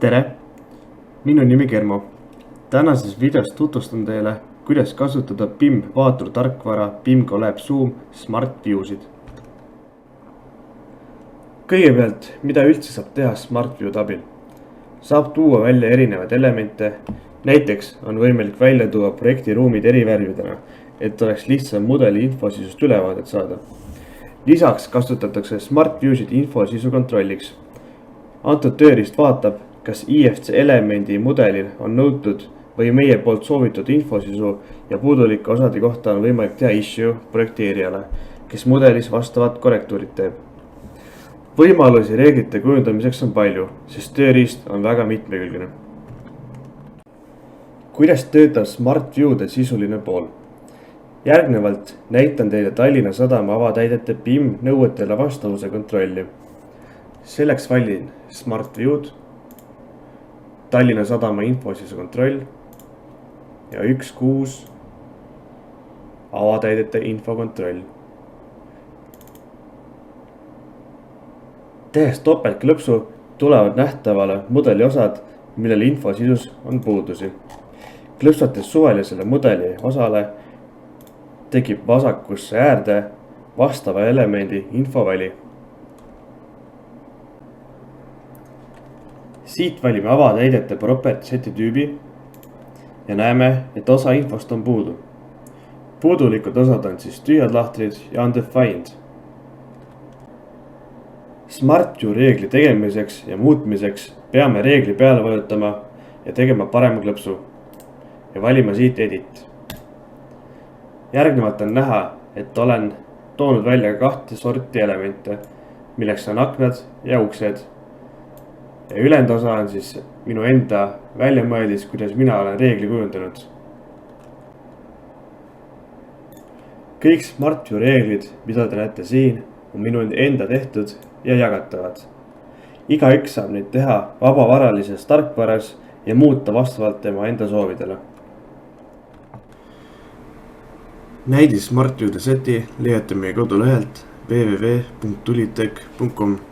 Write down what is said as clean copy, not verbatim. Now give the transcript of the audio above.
tere, minu nimi Germo. Tänases videos tutvustan teile, kuidas kasutada BIM vaaturtarkvara BIM Collab Zoom Smart View'sid. Kõigepealt, mida üldse saab teha Smart View'd abil? Saab tuua välja erinevaid elemente, näiteks on võimalik välja tuua projektiruumid eri värvidena, et oleks lihtsam mudeli infosisust ülevaadet saada. Lisaks kasutatakse Smart View'sid infosisu kontrolliks. Antud tööriist vaatab, kas IFC elemendi mudelil on nõutud või meie poolt soovitud infosisu ja puudulike osade kohta on võimalik teha issue projekteerijale, kes mudelis vastavad korrektuurid teeb. Võimalusi reeglite kujundamiseks on palju, sest tööriist on väga mitmekülgne. Kuidas töötab Smart View'de sisuline pool? Järgnevalt näitan teile Tallinna Sadama avatäidete BIM nõuetele vastavuse kontrolli. Selleks valin Smart View'd, Tallinna Sadama infosisu kontroll ja 1.6 avatäidete infokontroll. Tehes topeltklõpsu tulevad nähtavale mudeli osad, millel infosisus on puudusi. Klõpsates suvelisele mudeli osale tekib vasakusse äärde vastava elemendi infoväli. Siit valime avatäidete property seti tüübi ja näeme, et osa infost on puudu. Puudulikud osad on siis tühjad lahtrid ja undefined. Smart View reegli tegemiseks ja muutmiseks peame reegli peale vajutama ja tegema parema klõpsu ja valima siit edit. Järgnevalt on näha, et olen toonud välja 2 sorti elemente, milleks on aknad ja uksed. Ja ülejäänud osa on siis minu enda väljamõeldis, kuidas mina olen reegli kujundanud. Kõik Smart View reeglid, mida te näete siin, on minu enda tehtud ja jagatavad. Igaüks saab neid teha vabavaralises tarkvaras ja muuta vastavalt tema enda soovidele. Näidis Smart View'de seti leiate meie kodulehelt www.tulitech.com.